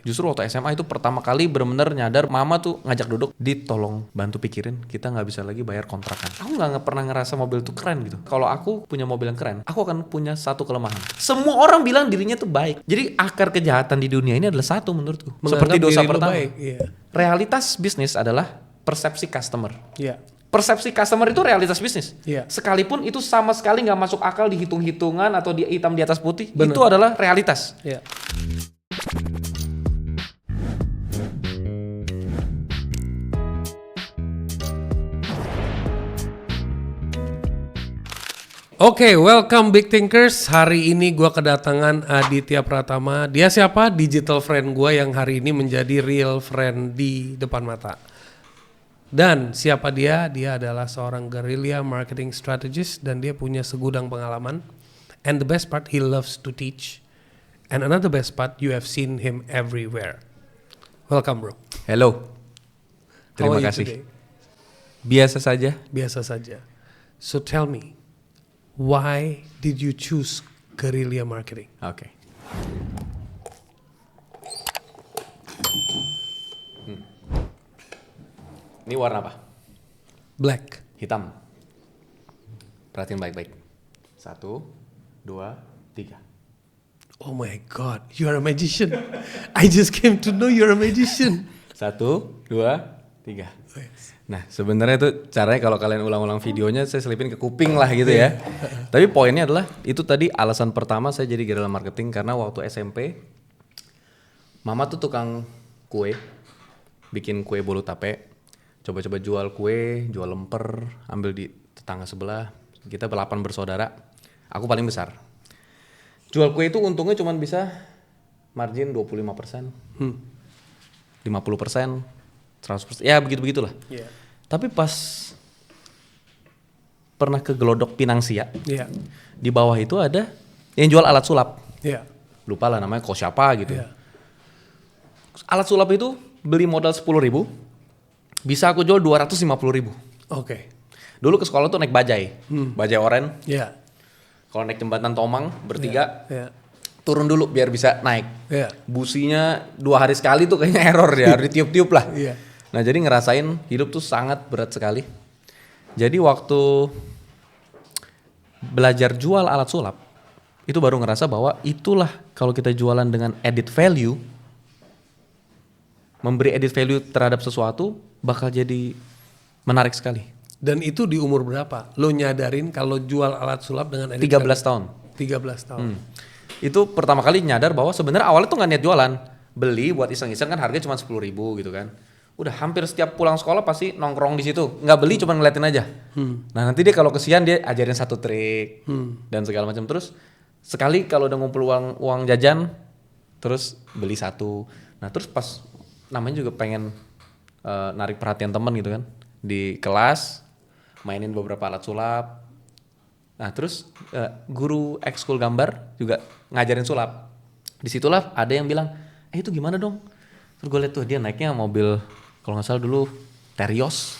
Justru waktu SMA itu pertama kali bener-bener nyadar, mama tuh ngajak duduk, tolong bantu pikirin, kita nggak bisa lagi bayar kontrakan. Aku nggak pernah ngerasa mobil tuh keren gitu. Kalau aku punya mobil yang keren, aku akan punya satu kelemahan. Semua orang bilang dirinya tuh baik. Jadi akar kejahatan di dunia ini adalah satu menurutku. Menganggap Seperti dosa diri lu pertama. baik, iya. Realitas bisnis adalah persepsi customer. Iya. Persepsi customer itu realitas bisnis. Iya. Sekalipun itu sama sekali nggak masuk akal di hitung-hitungan atau di hitam di atas putih, Bener. itu adalah realitas. Iya. Oke, welcome Big Thinkers. Hari ini gue kedatangan Aditya Pratama. Dia siapa? Digital friend gue yang hari ini menjadi real friend di depan mata. Dan siapa dia? Dia adalah seorang guerrilla marketing strategist dan dia punya segudang pengalaman. And the best part, he loves to teach. And another best part, you have seen him everywhere. Welcome, bro. Hello. How Terima are you kasih. today? Biasa saja. Biasa saja. So tell me, why did you choose guerrilla marketing? Oke. Ini warna apa? Black. Hitam. Perhatiin baik-baik. 1, 2, 3. Oh my God, you are a magician. I just came to know you're a magician. 1, 2, 3. Nah, sebenarnya itu caranya kalau kalian ulang-ulang videonya saya selipin ke kuping lah gitu ya. Tapi poinnya adalah itu tadi alasan pertama saya jadi guerrilla marketing karena waktu SMP mama tuh tukang kue, bikin kue bolu tape. Coba-coba jual kue, jual lemper, ambil di tetangga sebelah. Kita 8 bersaudara. Aku paling besar. Jual kue itu untungnya cuma bisa margin 25%. 50%, 100%, ya begitu-begitulah. Yeah. Tapi pas pernah ke Gelodok Pinangsia, Yeah. di bawah itu ada yang jual alat sulap. Yeah. Lupa lah namanya kok siapa gitu. Yeah. Alat sulap itu beli modal 10.000, bisa aku jual 250.000. Okay. Dulu ke sekolah tuh naik bajai, bajai oren. Yeah. Kalau naik jembatan Tomang bertiga, Yeah. turun dulu biar bisa naik. Yeah. Businya 2 hari sekali tuh kayaknya error ya, harus ditiup-tiup lah. Iya. Nah jadi ngerasain hidup tuh sangat berat sekali. Jadi waktu belajar jual alat sulap, itu baru ngerasa bahwa itulah kalau kita jualan dengan added value, memberi added value terhadap sesuatu bakal jadi menarik sekali. Dan itu di umur berapa? Lo nyadarin kalau jual alat sulap dengan 13 tahun. 13 tahun. Itu pertama kali nyadar bahwa sebenarnya awalnya tuh nggak niat jualan, beli buat iseng-iseng kan harganya cuma 10.000 gitu kan. Udah hampir setiap pulang sekolah pasti nongkrong di situ, nggak beli cuma ngeliatin aja. Nah nanti dia kalau kesian dia ajarin satu trik dan segala macam. Terus sekali kalau udah ngumpul uang jajan, terus beli satu. Nah terus pas namanya juga pengen narik perhatian teman gitu kan, di kelas mainin beberapa alat sulap. Nah terus guru ekskul gambar juga ngajarin sulap. Disitulah ada yang bilang, itu gimana dong? Terus gue liat tuh dia naiknya mobil, kalau nggak salah dulu Terios.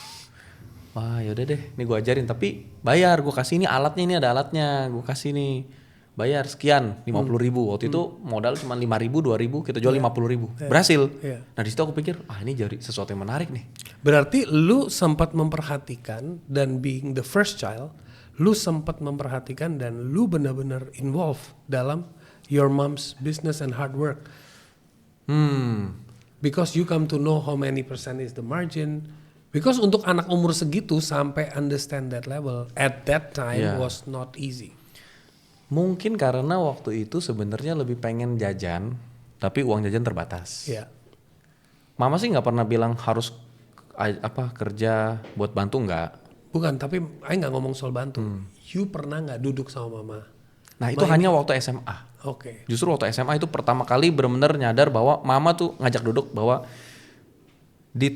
Wah yaudah deh, ini gue ajarin. Tapi bayar, gue kasih ini alatnya, ini ada alatnya, gue kasih nih. Bayar sekian, 50.000. Waktu itu modal cuma 5.000, 2.000, kita jual 50.000. Berhasil. Yeah. Nah disitu aku pikir, ini jadi sesuatu yang menarik nih. Berarti lu sempat memperhatikan dan being the first child, lu sempat memperhatikan dan lu benar-benar involved dalam your mom's business and hard work. Because you come to know how many percent is the margin. Because untuk anak umur segitu sampai understand that level at that time was not easy. Mungkin karena waktu itu sebenarnya lebih pengen jajan, tapi uang jajan terbatas. Yeah. Mama sih nggak pernah bilang harus kerja buat bantu, nggak. Bukan, tapi I nggak ngomong soal bantu. You pernah nggak duduk sama mama? Nah itu hanya waktu SMA. Oke. Justru waktu SMA itu pertama kali benar-benar nyadar bahwa mama tuh ngajak duduk bahwa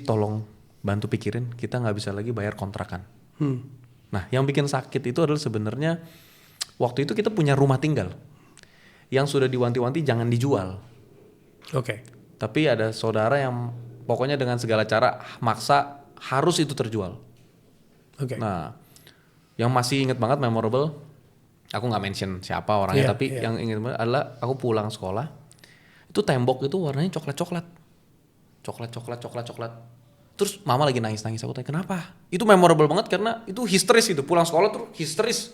tolong bantu pikirin, kita nggak bisa lagi bayar kontrakan. Nah yang bikin sakit itu adalah sebenarnya waktu itu kita punya rumah tinggal yang sudah diwanti-wanti jangan dijual. Oke. Tapi ada saudara yang pokoknya dengan segala cara maksa harus itu terjual. Oke. Nah, yang masih inget banget memorable, aku nggak mention siapa orangnya, tapi yang inget banget adalah aku pulang sekolah, Itu tembok itu warnanya coklat. Terus mama lagi nangis. Aku tanya kenapa? Itu memorable banget karena itu histeris gitu. Pulang sekolah tuh histeris.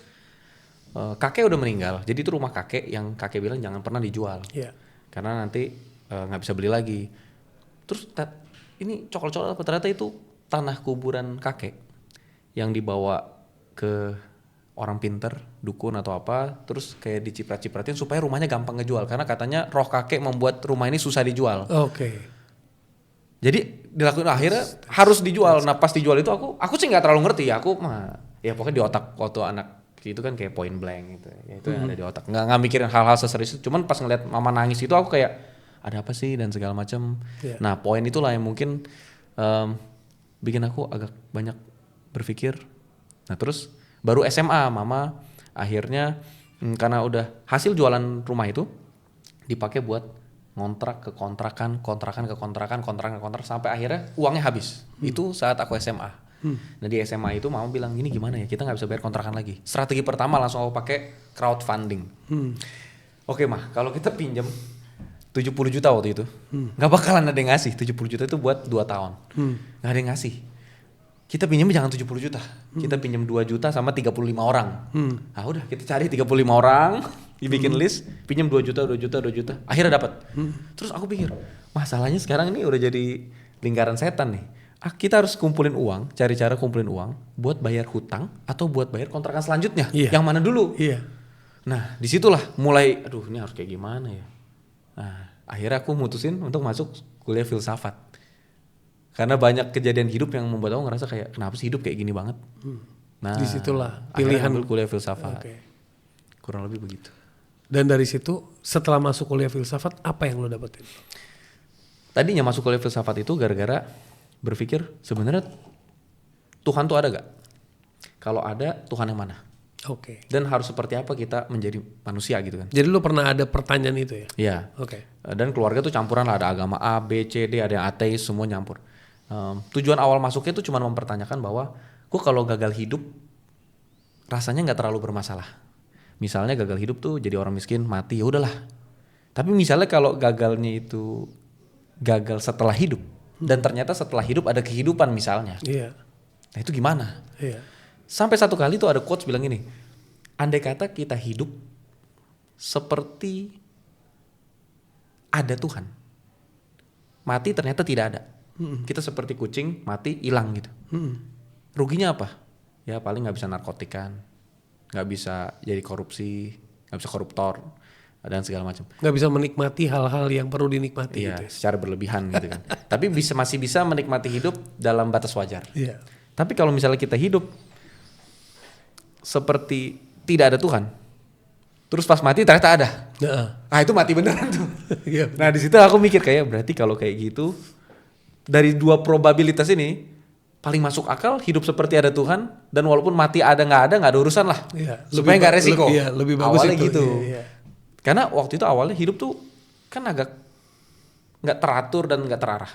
Kakek udah meninggal. Jadi itu rumah kakek yang kakek bilang jangan pernah dijual. Iya. Karena nanti nggak bisa beli lagi. Terus ini coklat apa? Ternyata itu tanah kuburan kakek yang dibawa ke orang pinter, dukun atau apa, terus kayak diciprat-cipratin supaya rumahnya gampang ngejual karena katanya roh kakek membuat rumah ini susah dijual. Oke. Jadi dilakukan akhirnya harus dijual. Nah pas dijual itu aku sih nggak terlalu ngerti ya. Aku mah ya pokoknya di otak waktu anak itu kan kayak point blank gitu. Ya itu yang ada di otak. Nggak mikirin hal-hal seserius itu. Cuman pas ngeliat mama nangis itu aku kayak ada apa sih dan segala macam. Yeah. Nah poin itulah yang mungkin bikin aku agak banyak berpikir. Nah terus baru SMA mama akhirnya karena udah hasil jualan rumah itu dipakai buat ngontrak ke kontrakan sampai akhirnya uangnya habis. Itu saat aku SMA. Nah di SMA itu mama bilang gini gimana ya kita nggak bisa bayar kontrakan lagi. Strategi pertama langsung aku pakai crowdfunding. Oke mah kalau kita pinjam 70 juta waktu itu nggak bakalan ada yang ngasih. 70 juta itu buat 2 tahun nggak ada yang ngasih. Kita pinjam jangan 70 juta. Kita pinjam 2 juta sama 35 orang. Nah udah kita cari 35 orang, dibikin list, pinjam 2 juta. Akhirnya dapat. Terus aku pikir, masalahnya sekarang ini udah jadi lingkaran setan nih. Kita harus kumpulin uang, cari cara kumpulin uang buat bayar hutang atau buat bayar kontrakan selanjutnya. Iya. Yang mana dulu? Iya. Nah disitulah mulai, aduh ini harus kayak gimana ya. Nah akhirnya aku mutusin untuk masuk kuliah filsafat. Karena banyak kejadian hidup yang membuat aku ngerasa kayak kenapa sih hidup kayak gini banget. Nah disitulah pilihan pilihan kuliah filsafat. Okay. Kurang lebih begitu. Dan dari situ setelah masuk kuliah filsafat apa yang lo dapetin? Tadinya masuk kuliah filsafat itu gara-gara berpikir sebenarnya Tuhan tuh ada gak? Kalau ada Tuhan yang mana? Oke. Dan harus seperti apa kita menjadi manusia gitu kan? Jadi lo pernah ada pertanyaan itu ya? Iya. Oke. Dan keluarga tuh campuran lah, ada agama A, B, C, D, ada yang ateis, semua nyampur. Tujuan awal masuknya tuh cuma mempertanyakan bahwa gue kalau gagal hidup rasanya nggak terlalu bermasalah. Misalnya gagal hidup tuh jadi orang miskin mati ya udahlah. Tapi misalnya kalau gagalnya itu gagal setelah hidup dan ternyata setelah hidup ada kehidupan misalnya. Iya. Nah itu gimana? Iya. Sampai satu kali tuh ada quotes bilang gini, andai kata kita hidup seperti ada Tuhan, mati ternyata tidak ada. Kita seperti kucing mati hilang gitu. Ruginya apa? Ya paling nggak bisa narkotikan, nggak bisa jadi korupsi, nggak bisa koruptor dan segala macam. Nggak bisa menikmati hal-hal yang perlu dinikmati. Iya, gitu ya? secara berlebihan gitu kan. Tapi masih bisa menikmati hidup dalam batas wajar. Iya. Tapi kalau misalnya kita hidup seperti tidak ada Tuhan, terus pas mati ternyata ada. Nah itu mati beneran tuh. Iya. Nah di situ aku mikir kayak berarti kalau kayak gitu dari dua probabilitas ini paling masuk akal hidup seperti ada Tuhan dan walaupun mati ada nggak ada urusan lah. Iya. Supaya nggak resiko. Lebih bagus awalnya itu. gitu. Iya. Karena waktu itu awalnya hidup tuh kan agak nggak teratur dan nggak terarah.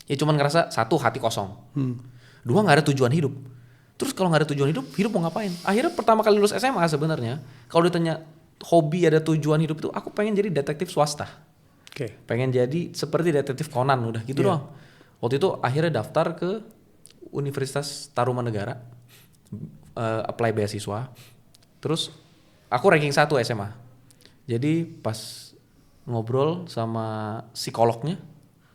Ya cuman ngerasa satu hati kosong, dua nggak ada tujuan hidup. Terus kalau nggak ada tujuan hidup mau ngapain? Akhirnya pertama kali lulus SMA sebenarnya kalau ditanya hobi ada tujuan hidup itu aku pengen jadi detektif swasta. Oke. Pengen jadi seperti detektif Conan udah gitu doang. Waktu itu akhirnya daftar ke Universitas Tarumanegara, apply beasiswa. Terus aku ranking 1 SMA. Jadi pas ngobrol sama psikolognya,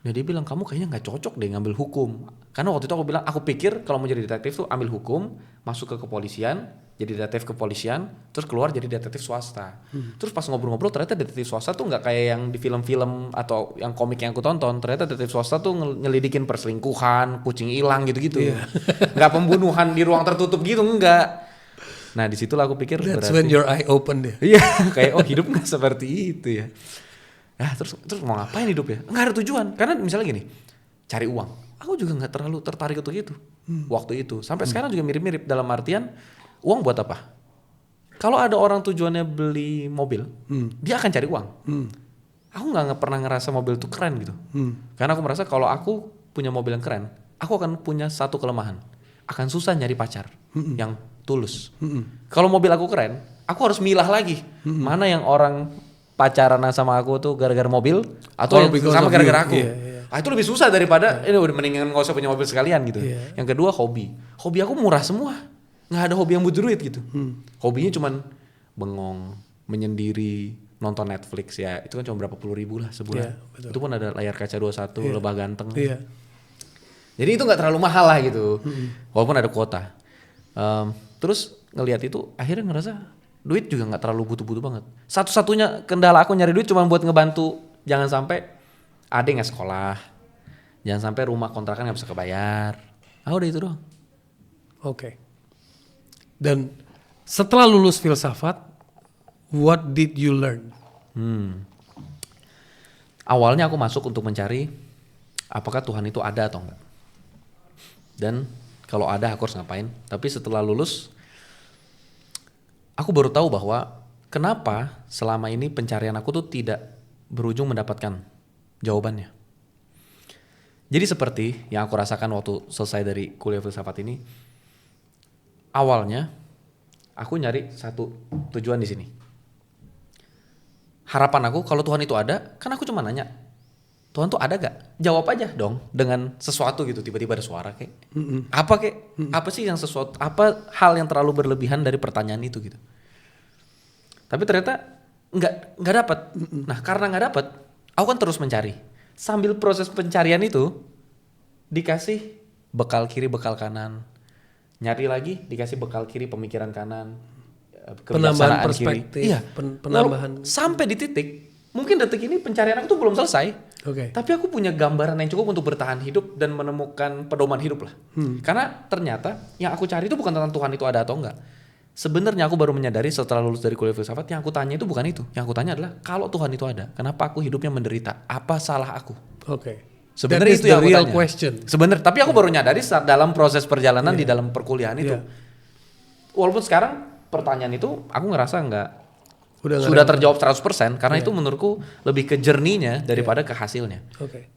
dia bilang kamu kayaknya nggak cocok deh ngambil hukum. Karena waktu itu aku bilang aku pikir kalau mau jadi detektif tuh ambil hukum, masuk ke kepolisian, jadi detektif kepolisian, terus keluar jadi detektif swasta. Terus pas ngobrol-ngobrol ternyata detektif swasta tuh nggak kayak yang di film-film atau yang komik yang aku tonton. Ternyata detektif swasta tuh nyelidikin perselingkuhan, kucing hilang gitu-gitu. Nggak pembunuhan di ruang tertutup gitu, enggak. Nah disitulah aku pikir That's berarti when your eye open deh. iya kayak oh hidup nggak seperti itu ya. Nah terus mau ngapain hidup ya? Nggak ada tujuan. Karena misalnya gini, cari uang. Aku juga nggak terlalu tertarik untuk itu waktu itu. Sampai sekarang juga mirip-mirip dalam artian uang buat apa? Kalau ada orang tujuannya beli mobil, dia akan cari uang. Aku nggak pernah ngerasa mobil itu keren gitu. Karena aku merasa kalau aku punya mobil yang keren, aku akan punya satu kelemahan. Akan susah nyari pacar yang tulus. Kalau mobil aku keren, aku harus milah lagi mana yang orang pacaran sama aku tuh gara-gara mobil atau yang because sama of gara-gara you. aku. Iya. Itu lebih susah daripada ini udah mendingan nggak usah punya mobil sekalian gitu. Iya. Yang kedua hobi aku murah semua, nggak ada hobi yang butuh duit gitu. Hobinya cuman bengong, menyendiri, nonton Netflix ya itu kan cuma berapa puluh ribu lah sebulan. Iya, betul. Itu pun ada layar kaca 21, lebah ganteng. Iya. Jadi itu nggak terlalu mahal lah gitu, walaupun ada kuota. Terus ngelihat itu akhirnya ngerasa duit juga nggak terlalu butuh-butuh banget. Satu-satunya kendala aku nyari duit cuma buat ngebantu jangan sampai adik nggak sekolah, jangan sampai rumah kontrakan nggak bisa kebayar. Udah itu doang. Oke. Dan setelah lulus filsafat, what did you learn? Awalnya aku masuk untuk mencari apakah Tuhan itu ada atau enggak. Dan kalau ada aku harus ngapain. Tapi setelah lulus, aku baru tahu bahwa kenapa selama ini pencarian aku tuh tidak berujung mendapatkan jawabannya. Jadi seperti yang aku rasakan waktu selesai dari kuliah filsafat ini, awalnya aku nyari satu tujuan di sini. Harapan aku kalau Tuhan itu ada, kan aku cuma nanya, Tuhan tuh ada gak? Jawab aja dong dengan sesuatu gitu, tiba-tiba ada suara kayak apa kayak apa sih yang sesuatu, apa hal yang terlalu berlebihan dari pertanyaan itu gitu. Tapi ternyata nggak dapat. Nah karena nggak dapat, aku kan terus mencari. Sambil proses pencarian itu dikasih bekal kiri bekal kanan, nyari lagi dikasih bekal kiri pemikiran kanan, Penambahan kebijaksanaan perspektif, kiri. Iya. penambahan. Sampai di titik mungkin detik ini pencarian aku tuh belum selesai. Oke. Tapi aku punya gambaran yang cukup untuk bertahan hidup dan menemukan pedoman hidup lah. Karena ternyata yang aku cari itu bukan tentang Tuhan itu ada atau enggak. Sebenarnya aku baru menyadari setelah lulus dari kuliah filsafat, yang aku tanya itu bukan itu. Yang aku tanya adalah kalau Tuhan itu ada, kenapa aku hidupnya menderita? Apa salah aku? Oke. Sebenarnya itu yang aku real tanya. question. Sebenarnya, tapi aku baru nyadari saat dalam proses perjalanan di dalam perkuliahan itu. Iya. Walaupun sekarang pertanyaan itu aku ngerasa enggak Udah nggak sudah ada- terjawab 100% karena itu menurutku lebih ke journey-nya daripada ke hasilnya. Oke.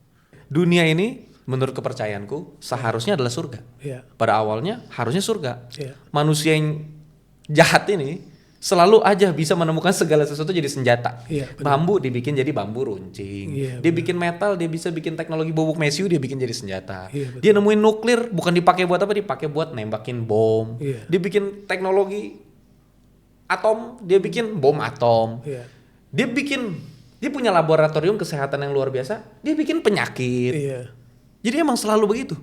Dunia ini menurut kepercayaanku seharusnya adalah surga. Iya. Pada awalnya harusnya surga. Iya. Manusia yang jahat ini selalu aja bisa menemukan segala sesuatu jadi senjata. Iya, benar. Bambu dibikin jadi bambu runcing. Iya, Dia bikin metal, dia bisa bikin teknologi bubuk mesiu, dia bikin jadi senjata. Iya, betul. Dia nemuin nuklir, bukan dipakai buat apa, dipakai buat nembakin bom. Iya. Dia bikin teknologi atom, dia bikin bom atom. Iya. Dia punya laboratorium kesehatan yang luar biasa, dia bikin penyakit. Iya. Jadi emang selalu begitu.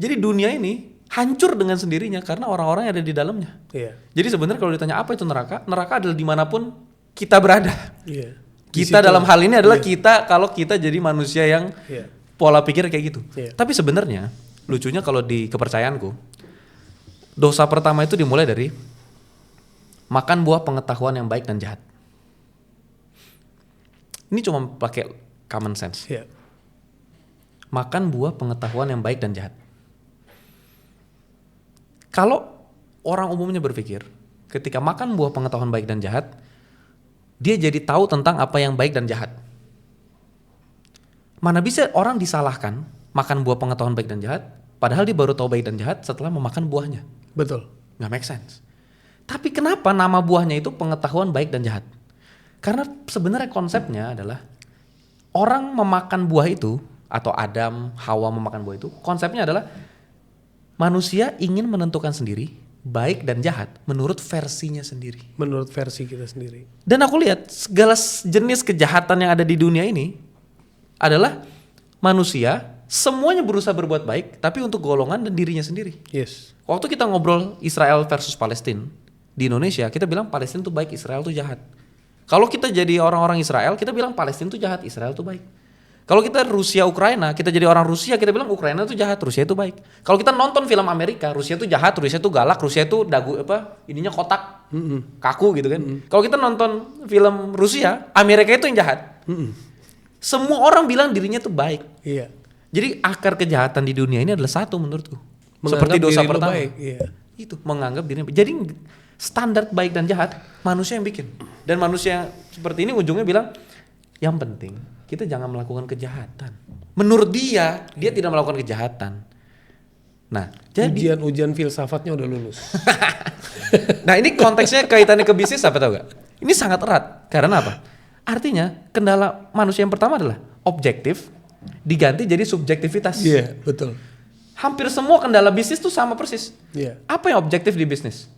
Jadi dunia ini hancur dengan sendirinya karena orang-orang yang ada di dalamnya. Iya. Jadi sebenarnya kalau ditanya apa itu neraka, neraka adalah dimanapun kita berada. Iya. Kita dalam hal ini adalah kita kalau kita jadi manusia yang Iya. pola pikir kayak gitu. Iya. Tapi sebenarnya lucunya kalau di kepercayaanku, dosa pertama itu dimulai dari makan buah pengetahuan yang baik dan jahat. Ini cuma pakai common sense. Iya. Makan buah pengetahuan yang baik dan jahat. Kalau orang umumnya berpikir ketika makan buah pengetahuan baik dan jahat, dia jadi tahu tentang apa yang baik dan jahat. Mana bisa orang disalahkan makan buah pengetahuan baik dan jahat, padahal dia baru tahu baik dan jahat setelah memakan buahnya. Betul. Nggak make sense. Tapi kenapa nama buahnya itu pengetahuan baik dan jahat? Karena sebenarnya konsepnya adalah orang memakan buah itu, atau Adam, Hawa memakan buah itu, konsepnya adalah manusia ingin menentukan sendiri baik dan jahat menurut versinya sendiri. Menurut versi kita sendiri. Dan aku lihat segala jenis kejahatan yang ada di dunia ini adalah manusia semuanya berusaha berbuat baik tapi untuk golongan dan dirinya sendiri. Yes. Waktu kita ngobrol Israel versus Palestina di Indonesia, kita bilang Palestina itu baik, Israel itu jahat. Kalau kita jadi orang-orang Israel, kita bilang Palestina itu jahat, Israel itu baik. Kalau kita Rusia Ukraina, kita jadi orang Rusia, kita bilang Ukraina itu jahat, Rusia itu baik. Kalau kita nonton film Amerika, Rusia itu jahat, Rusia itu galak, Rusia itu dagu ininya kotak, kaku gitu kan. Kalau kita nonton film Rusia, Amerika itu yang jahat. Semua orang bilang dirinya itu baik. Iya. Jadi akar kejahatan di dunia ini adalah satu menurutku. Menganggap Seperti dosa diri lu pertama. baik, iya. Itu menganggap dirinya baik. Jadi standar baik dan jahat manusia yang bikin. Dan manusia yang seperti ini ujungnya bilang, yang penting kita jangan melakukan kejahatan. Menurut dia tidak melakukan kejahatan. Nah, jadi Ujian filsafatnya udah lulus. nah ini konteksnya kaitannya ke bisnis apa tau gak? Ini sangat erat. Karena apa? Artinya kendala manusia yang pertama adalah objektif diganti jadi subjektivitas. Iya, betul. Hampir semua kendala bisnis tuh sama persis. Iya. Apa yang objektif di bisnis?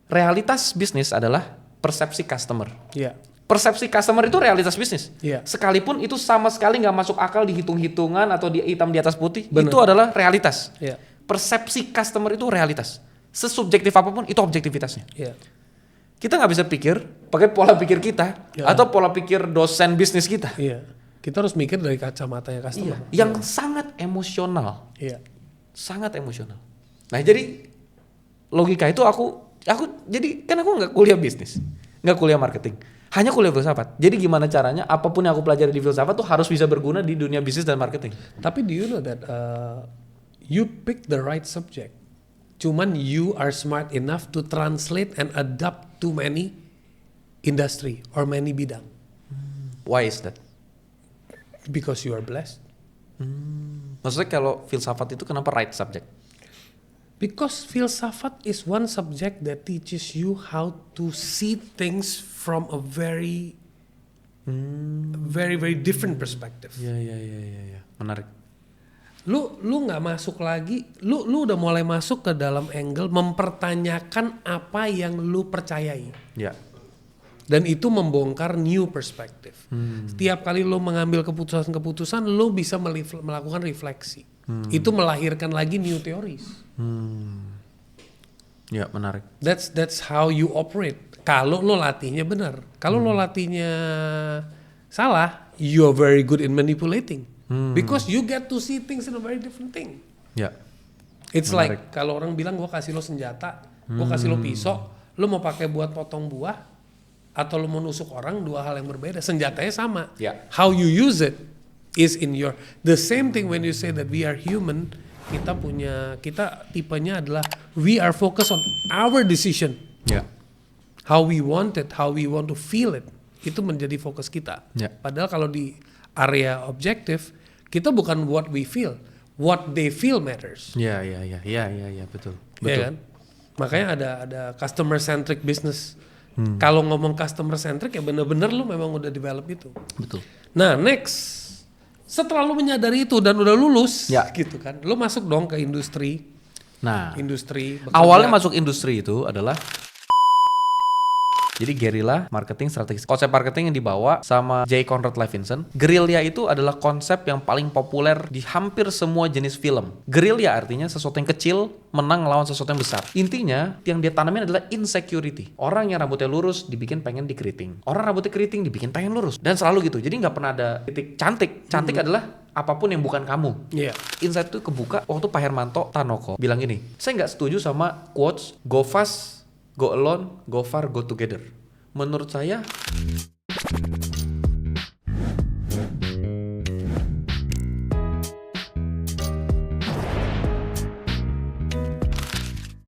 Realitas bisnis adalah persepsi customer. Iya. Persepsi customer itu realitas bisnis. Iya. Sekalipun itu sama sekali nggak masuk akal di hitung-hitungan atau di hitam di atas putih, Bener. itu adalah realitas. Iya. Persepsi customer itu realitas. Sesubjektif apapun itu objektivitasnya. Iya. Kita nggak bisa pikir pakai pola pikir kita Ya. atau pola pikir dosen bisnis kita. Iya. Kita harus mikir dari kacamatanya customer. Yang sangat emosional, Iya. sangat emosional. Nah jadi logika itu aku jadi kan aku nggak kuliah bisnis, nggak kuliah marketing, hanya kuliah filsafat. Jadi gimana caranya apapun yang aku pelajari di filsafat tuh harus bisa berguna di dunia bisnis dan marketing. Tapi do you know that you pick the right subject. Cuman you are smart enough to translate and adapt to many industry or many bidang. Why is that? Because you are blessed. Maksudnya kalau filsafat itu kenapa right subject? Because filsafat is one subject that teaches you how to see things from a very very different perspective. Iya. Menarik. Lu nggak masuk lagi, lu udah mulai masuk ke dalam angle mempertanyakan apa yang lu percayai. Ya. Dan itu membongkar new perspective. Setiap kali lu mengambil keputusan-keputusan, lu bisa melakukan refleksi. Itu melahirkan lagi new theories. Ya, menarik. That's how you operate. Kalau lo latihnya benar. Kalau lo latihnya salah, you are very good in manipulating. Because you get to see things in a very different thing. Ya. It's Menarik. like kalau orang bilang gue kasih lo senjata, gue kasih lo pisau, lo mau pakai buat potong buah atau lo mau nusuk orang, dua hal yang berbeda. Senjatanya sama. Ya. How you use it is in your. The same thing when you say that we are human. Kita tipenya adalah we are focused on our decision. Ya. How we want it, how we want to feel it. Itu menjadi fokus kita. Ya. Padahal kalau di area objektif, kita bukan what we feel, what they feel matters. Ya, betul. Ya kan? Makanya ada customer centric business. Kalau ngomong customer centric ya bener-bener lu memang udah develop itu. Betul. Nah next, setelah lu menyadari itu dan udah lulus, Ya. gitu kan, lu masuk dong ke industri. Nah, Industri. bekerja. awalnya masuk industri itu adalah jadi guerrilla marketing strategis. Konsep marketing yang dibawa sama J. Conrad Levinson. Guerrilla itu adalah konsep yang paling populer di hampir semua jenis film. Guerrilla artinya sesuatu yang kecil menang lawan sesuatu yang besar. Intinya yang dia tanamin adalah insecurity. Orang yang rambutnya lurus dibikin pengen dikeriting. Orang rambutnya keriting dibikin pengen lurus. Dan selalu gitu. Jadi nggak pernah ada titik cantik. Cantik adalah apapun yang bukan kamu. Iya. Insight itu kebuka waktu Pak Hermanto Tanoko bilang gini, saya nggak setuju sama quotes go fast, go alone, go far, go together. Menurut saya